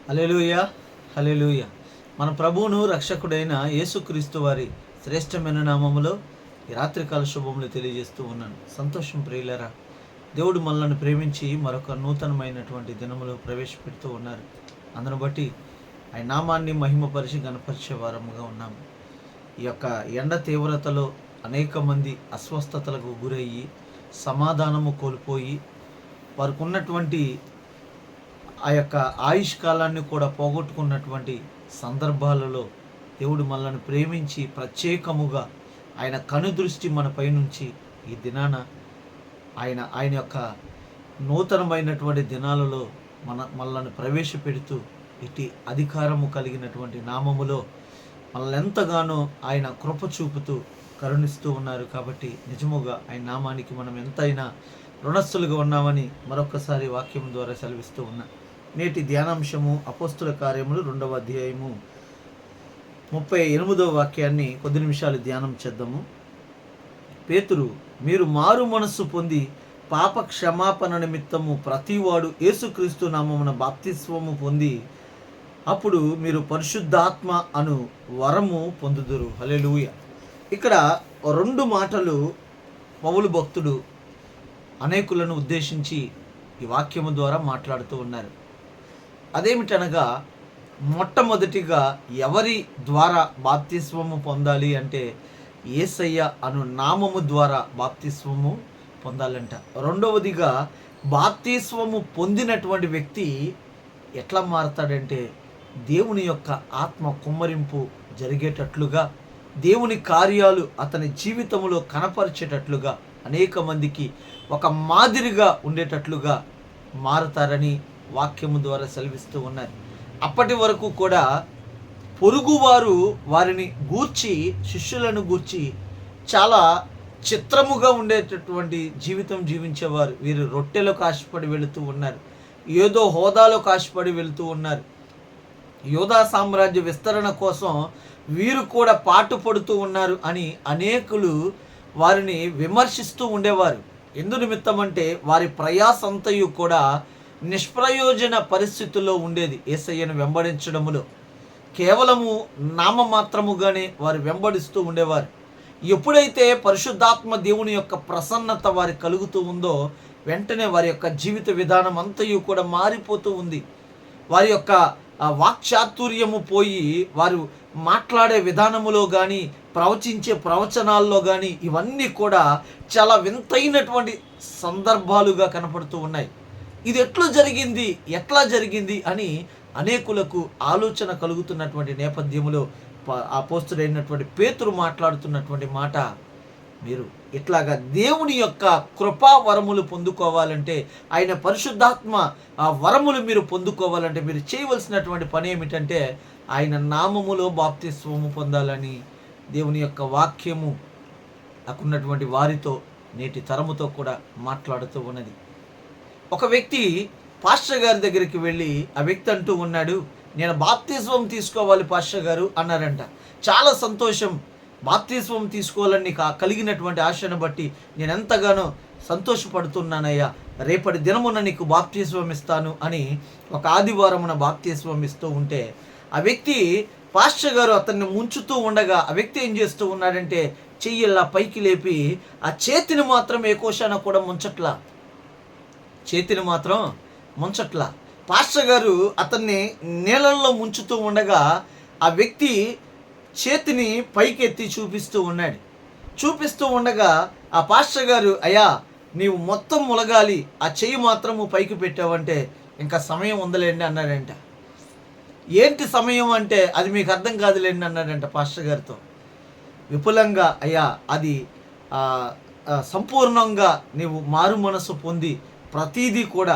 హల్లెలూయా, హల్లెలూయా. మన ప్రభువును రక్షకుడైన యేసుక్రీస్తు వారి శ్రేష్టమైన నామములో ఈ రాత్రికాల శుభములు తెలియజేస్తూ ఉన్నాను. సంతోషం ప్రియులరా, దేవుడు మనల్ని ప్రేమించి మరొక నూతనమైనటువంటి దినములో ప్రవేశపెడుతూ ఉన్నారు. అందును బట్టి ఆయన నామాన్ని మహిమపరిచి గణపరిచే వారముగా ఉన్నాము. ఈ యొక్క ఎండ తీవ్రతలో అనేక మంది అస్వస్థతలకు గురయ్యి సమాధానము కోల్పోయి వారికి ఉన్నటువంటి ఆ యొక్క ఆయుష్ కాలాన్ని కూడా పోగొట్టుకున్నటువంటి సందర్భాలలో దేవుడు మనల్ని ప్రేమించి ప్రత్యేకముగా ఆయన కనుదృష్టి మన పైనుంచి ఈ దినాన ఆయన యొక్క నూతనమైనటువంటి దినాలలో మనల్ని ప్రవేశపెడుతూ ఇటు అధికారము కలిగినటువంటి నామములో మనల్ని ఎంతగానో ఆయన కృప చూపుతూ కరుణిస్తూ ఉన్నారు. కాబట్టి నిజముగా ఆయన నామానికి మనం ఎంతైనా రుణస్థులుగా ఉన్నామని మరొకసారి వాక్యం ద్వారా సెలవిస్తూ ఉన్నా. నేటి ధ్యానాంశము అపోస్తుల కార్యములు 2వ అధ్యాయము 38వ వాక్యాన్ని కొద్ది నిమిషాలు ధ్యానం చేద్దాము. పేతురు, మీరు మారు మనస్సు పొంది పాప క్షమాపణ నిమిత్తము ప్రతివాడు యేసుక్రీస్తు నామమున బాప్తిస్వము పొంది అప్పుడు మీరు పరిశుద్ధాత్మ అను వరము పొందుదురు. హల్లెలూయా. ఇక్కడ 2 మాటలు పౌలు భక్తుడు అనేకులను ఉద్దేశించి ఈ వాక్యము ద్వారా మాట్లాడుతూ ఉన్నారు. అదేమిటనగా, మొట్టమొదటిగా ఎవరి ద్వారా బాప్తిస్వము పొందాలి అంటే యేసయ్య అను నామము ద్వారా బాప్తిస్వము పొందాలంట. రెండవదిగా బాప్తిస్వము పొందినటువంటి వ్యక్తి ఎట్లా మారతాడంటే దేవుని యొక్క ఆత్మ కుమ్మరింపు జరిగేటట్లుగా, దేవుని కార్యాలు అతని జీవితంలో కనపరిచేటట్లుగా, అనేక మందికి ఒక మాదిరిగా ఉండేటట్లుగా మారతారని వాక్యము ద్వారా సెలవిస్తూ ఉన్నారు. అప్పటి వరకు కూడా పొరుగువారు వారిని గూర్చి, శిష్యులను గూర్చి చాలా చిత్రముగా ఉండేటటువంటి జీవితం జీవించేవారు. వీరు రొట్టెలకు ఆశపడి వెళుతూ ఉన్నారు, ఏదో హోదాలకు ఆశపడి వెళుతూ ఉన్నారు. యోధా సామ్రాజ్య విస్తరణ కోసం వీరు కూడా పాటుపడుతూ ఉన్నారు అని అనేకులు వారిని విమర్శిస్తూ ఉండేవారు. ఎందు నిమిత్తం అంటే వారి ప్రయాసంతయు కూడా నిష్ప్రయోజన పరిస్థితుల్లో ఉండేది. యేసయ్యను వెంబడించడములో కేవలము నామమాత్రముగానే వారు వెంబడిస్తూ ఉండేవారు. ఎప్పుడైతే పరిశుద్ధాత్మ దేవుని యొక్క ప్రసన్నత వారి కలుగుతూ ఉందో వెంటనే వారి యొక్క జీవిత విధానం అంతయు కూడా మారిపోతూ ఉంది. వారి యొక్క వాక్చాతుర్యము పోయి వారు మాట్లాడే విధానములో కానీ, ప్రవచించే ప్రవచనాల్లో కానీ ఇవన్నీ కూడా చాలా వింతైనటువంటి సందర్భాలుగా కనపడుతూ ఉన్నాయి. ఇది ఎట్లా జరిగింది అని అనేకులకు ఆలోచన కలుగుతున్నటువంటి నేపథ్యంలో అపోస్తలుడైనటువంటి పేతురు మాట్లాడుతున్నటువంటి మాట, మీరు ఇట్లాగా దేవుని యొక్క కృపా వరములు పొందుకోవాలంటే, ఆయన పరిశుద్ధాత్మ ఆ వరములు మీరు పొందుకోవాలంటే మీరు చేయవలసినటువంటి పని ఏమిటంటే ఆయన నామములో బాప్తిస్వము పొందాలని దేవుని యొక్క వాక్యము నాకున్నటువంటి వారితో, నేటి తరముతో కూడా మాట్లాడుతూ ఉన్నది. ఒక వ్యక్తి పాస్టర్ గారి దగ్గరికి వెళ్ళి ఆ వ్యక్తి అంటూ ఉన్నాడు, నేను బాప్తిస్వం తీసుకోవాలి పాస్టర్ గారు అన్నారంట. చాలా సంతోషం, బాప్తిస్వం తీసుకోవాలని నీకు కలిగినటువంటి ఆశను బట్టి నేను ఎంతగానో సంతోషపడుతున్నానయ్యా, రేపటి దినమున నీకు బాప్తిస్వం ఇస్తాను అని ఒక ఆదివారమున బాప్తిస్వం ఇస్తూ ఉంటే ఆ వ్యక్తి, పాస్టర్ గారు అతన్ని ముంచుతూ ఉండగా ఆ వ్యక్తి ఏం చేస్తూ ఉన్నాడంటే చెయ్యిలా పైకి లేపి ఆ చేతిని మాత్రం ఏ కోశాన కూడా ముంచట్లా, పాస్టర్ గారు అతన్ని నీళ్ళల్లో ముంచుతూ ఉండగా ఆ వ్యక్తి చేతిని పైకెత్తి చూపిస్తూ ఉండగా ఆ పాస్టర్ గారు, అయ్యా నీవు మొత్తం ములగాలి, ఆ చెయ్యి మాత్రము పైకి పెట్టావంటే ఇంకా సమయం ఉందలేండి అన్నాడంట. ఏంటి సమయం అంటే అది మీకు అర్థం కాదులేండి అన్నాడంట పాస్టర్ గారితో. విపులంగా, అయ్యా అది సంపూర్ణంగా నీవు మారు మనసు పొంది ప్రతీదీ కూడా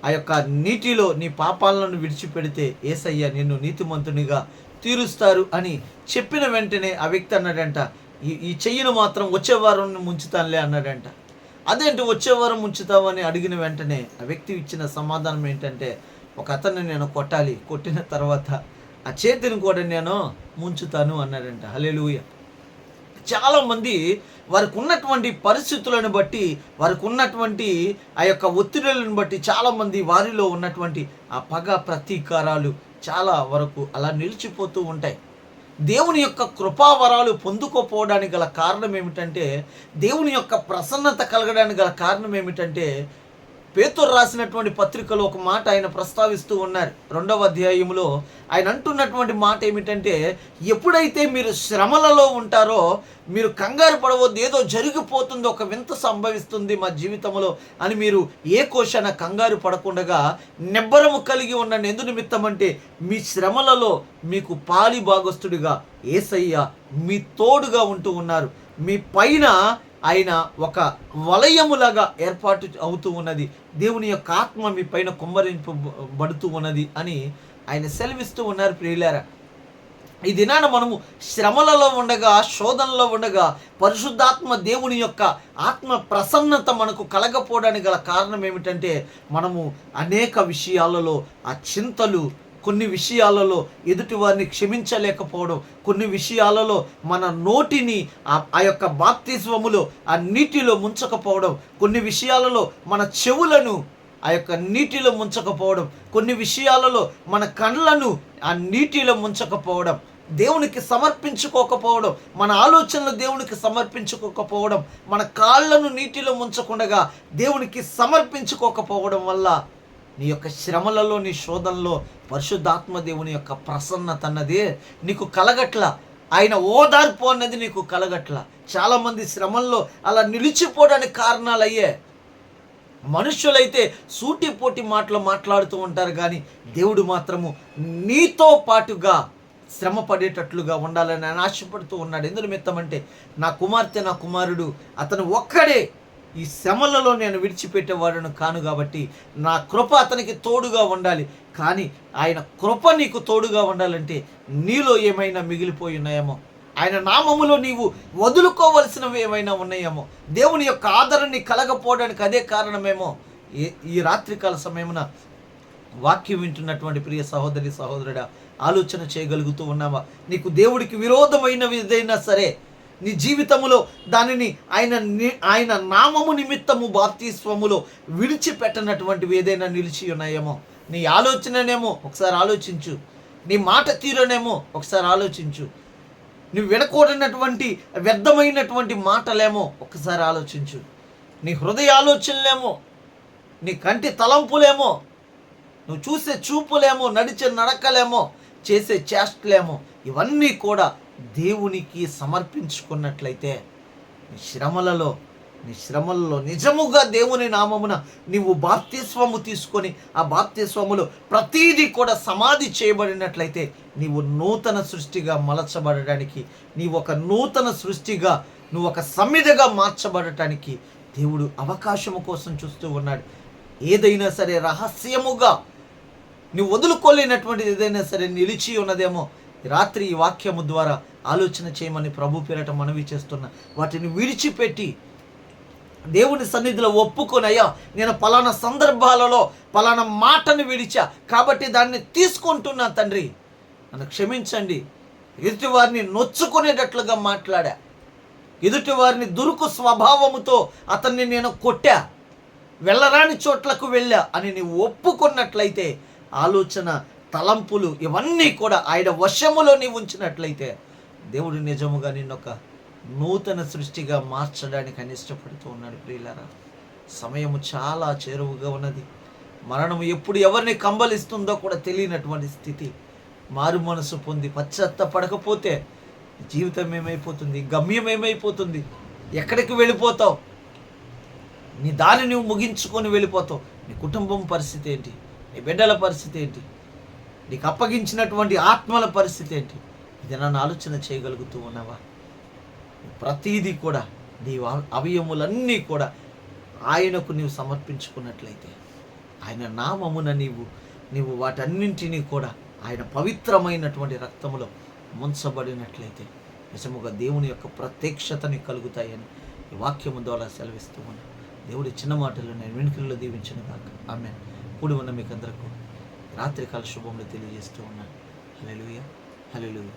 ఆ యొక్క నీటిలో నీ పాపాలను విడిచిపెడితే యేసయ్య నిన్ను నీతిమంతునిగా తీరుస్తారు అని చెప్పిన వెంటనే ఆ వ్యక్తి అన్నాడంట, ఈ చెయ్యిని మాత్రం వచ్చే వారం ముంచుతానులే అన్నాడంట. అదేంటి వచ్చే వారం ముంచుతామని అడిగిన వెంటనే ఆ వ్యక్తి ఇచ్చిన సమాధానం ఏంటంటే, ఒక అతన్ని నేను కొట్టాలి, కొట్టిన తర్వాత ఆ చేతిని కూడా నేను ముంచుతాను అన్నాడంట. హల్లెలూయా. చాలామంది వారికి ఉన్నటువంటి పరిస్థితులను బట్టి, వారికి ఉన్నటువంటి ఆ యొక్క ఒత్తిడులను బట్టి చాలామంది వారిలో ఉన్నటువంటి ఆ పగ ప్రతీకారాలు చాలా వరకు అలా నిలిచిపోతూ ఉంటాయి. దేవుని యొక్క కృపావరాలు పొందుకోపోవడానికి గల కారణం ఏమిటంటే, దేవుని యొక్క ప్రసన్నత కలగడానికి గల కారణం ఏమిటంటే, పేతురు రాసినటువంటి పత్రికలో ఒక మాట ఆయన ప్రస్తావిస్తూ ఉన్నారు. 2వ అధ్యాయంలో ఆయన అంటున్నటువంటి మాట ఏమిటంటే, ఎప్పుడైతే మీరు శ్రమలలో ఉంటారో మీరు కంగారు పడవద్దు, ఏదో జరిగిపోతుంది, ఒక వింత సంభవిస్తుంది మా జీవితంలో అని మీరు ఏ కోశాన కంగారు పడకుండగా నిబ్బరము కలిగి ఉండండి. ఎందు నిమిత్తం అంటే మీ శ్రమలలో మీకు పాలి భాగస్తుడిగా యేసయ్య మీ తోడుగా ఉంటూ ఉన్నారు. మీ పైన ఆయన ఒక వలయములాగా ఏర్పాటు అవుతూ ఉన్నది. దేవుని యొక్క ఆత్మ మీ పైన కుమ్మరింపబడుతూ ఉన్నది అని ఆయన సెలవిస్తూ ఉన్నారు. ప్రియులారా, ఈ దినాన మనము శ్రమలలో ఉండగా, శోధనలో ఉండగా పరిశుద్ధాత్మ దేవుని యొక్క ఆత్మ ప్రసన్నత మనకు కలగపోవడానికి గల కారణం ఏమిటంటే, మనము అనేక విషయాలలో ఆ చింతలు, కొన్ని విషయాలలో ఎదుటి వారిని క్షమించలేకపోవడం, కొన్ని విషయాలలో మన నోటిని ఆ యొక్క బాప్తిస్వములో ఆ నీటిలో ముంచకపోవడం, కొన్ని విషయాలలో మన చెవులను ఆ యొక్క నీటిలో ముంచకపోవడం, కొన్ని విషయాలలో మన కళ్ళను ఆ నీటిలో ముంచకపోవడం, దేవునికి సమర్పించుకోకపోవడం, మన ఆలోచనలు దేవునికి సమర్పించుకోకపోవడం, మన కాళ్ళను నీటిలో ముంచకుండగా దేవునికి సమర్పించుకోకపోవడం వల్ల నీ యొక్క శ్రమలలో, నీ శోధనలో పరిశుద్ధాత్మ దేవుని యొక్క ప్రసన్నత అన్నది నీకు కలగట్ల, ఆయన ఓదార్పు అన్నది నీకు కలగట్ల. చాలామంది శ్రమల్లో అలా నిలిచిపోవడానికి కారణాలు అయ్యే. మనుషులైతే సూటిపోటి మాటలు మాట్లాడుతూ ఉంటారు, కానీ దేవుడు మాత్రము నీతో పాటుగా శ్రమ పడేటట్లుగా ఉండాలని ఆయన ఆశపడుతూ ఉన్నాడు. ఎందు నిమిత్తం అంటే, నా కుమార్తె, నా కుమారుడు అతను ఒక్కడే, ఈ శ్రమలలో నేను విడిచిపెట్టేవాడును కాను, కాబట్టి నా కృప అతనికి తోడుగా ఉండాలి. కానీ ఆయన కృప నీకు తోడుగా ఉండాలంటే నీలో ఏమైనా మిగిలిపోయి ఉన్నాయేమో, ఆయన నామములో నీవు వదులుకోవలసినవి ఏమైనా ఉన్నాయేమో, దేవుని యొక్క ఆదరణని కలగపోవడానికి అదే కారణమేమో. ఈ రాత్రికాల సమయమున వాక్యం వింటున్నటువంటి ప్రియ సహోదరి, సహోదరుడా, ఆలోచన చేయగలుగుతూ ఉన్నావా? నీకు దేవుడికి విరోధమైనవి ఏదైనా సరే నీ జీవితములో దానిని ఆయన నామము నిమిత్తము బాప్తిస్వములో విడిచిపెట్టనటువంటివి ఏదైనా నిలిచి ఉన్నాయేమో, నీ ఆలోచననేమో ఒకసారి ఆలోచించు, నీ మాట తీరునేమో ఒకసారి ఆలోచించు, నువ్వు వినకూడనటువంటి వ్యర్థమైనటువంటి మాటలేమో ఒకసారి ఆలోచించు, నీ హృదయ ఆలోచనలేమో, నీ కంటి తలంపులేమో, నువ్వు చూసే చూపులేమో, నడిచే నడకలేమో, చేసే చేష్టలేమో, ఇవన్నీ కూడా దేవునికి సమర్పించుకున్నట్లయితే నీ శ్రమలలో నిజముగా దేవుని నామమున నీవు బాప్తిస్వము తీసుకొని ఆ బాప్తిస్వములో ప్రతీదీ కూడా సమాధి చేయబడినట్లయితే నీవు నూతన సృష్టిగా మలచబడడానికి, నీవు ఒక నూతన సృష్టిగా, నువ్వు ఒక సమిధగా మార్చబడటానికి దేవుడు అవకాశము కోసం చూస్తూ ఉన్నాడు. ఏదైనా సరే రహస్యముగా నువ్వు వదులుకోలేనటువంటిది ఏదైనా సరే నిలిచి ఉన్నదేమో, రాత్రి ఈ వాక్యము ద్వారా ఆలోచన చేయమని ప్రభు పేరట మనవి చేస్తున్నా. వాటిని విడిచిపెట్టి దేవుని సన్నిధిలో ఒప్పుకొనయ్యా, నేను పలానా సందర్భాలలో పలానా మాటను విడిచా కాబట్టి దాన్ని తీసుకుంటున్నా తండ్రి, నన్ను క్షమించండి. ఎదుటి వారిని నొచ్చుకునేటట్లుగా మాట్లాడా, ఎదుటి వారిని దురుకు స్వభావముతో అతన్ని నేను కొట్టా, వెళ్ళరాని చోట్లకు వెళ్ళా అని నీవు ఒప్పుకున్నట్లయితే, ఆలోచన, తలంపులు ఇవన్నీ కూడా ఆయన వశములో నీవు ఉంచినట్లయితే దేవుడు నిజముగా నిన్నొక నూతన సృష్టిగా మార్చడానికి ఆయన ఇష్టపడుతూ ఉన్నాడు. ప్రియులారా, సమయము చాలా చేరువుగా ఉన్నది. మరణము ఎప్పుడు ఎవరిని కంబలిస్తుందో కూడా తెలియనటువంటి స్థితి. మారు మనసు పొంది పశ్చాత్తపడకపోతే జీవితం ఏమైపోతుంది, గమ్యం ఏమైపోతుంది, ఎక్కడికి వెళ్ళిపోతావు, నీ దాన్ని నువ్వు ముగించుకొని వెళ్ళిపోతావు. నీ కుటుంబం పరిస్థితి ఏంటి, నీ బిడ్డల పరిస్థితి ఏంటి, నీకు అప్పగించినటువంటి ఆత్మల పరిస్థితి ఏంటి? ఇది నన్ను ఆలోచన చేయగలుగుతూ ఉన్నావా? ప్రతీదీ కూడా నీ అవయములన్నీ కూడా ఆయనకు నీవు సమర్పించుకున్నట్లయితే, ఆయన నామమున నీవు వాటన్నింటినీ కూడా ఆయన పవిత్రమైనటువంటి రక్తములో ముంచబడినట్లయితే నిజముగా దేవుని యొక్క ప్రత్యక్షతని కలుగుతాయని ఈ వాక్యము ద్వారా సెలవిస్తూ ఉన్నాను. దేవుడి చిన్న మాటలు నేను వెనుకల్లో దీవించిన కాక ఆమేన్. కూడి ఉన్న మీకు అందరికీ రాత్రికాల శుభములు తెలియజేస్తూ ఉన్నాను. హల్లెలూయా, హల్లెలూయా.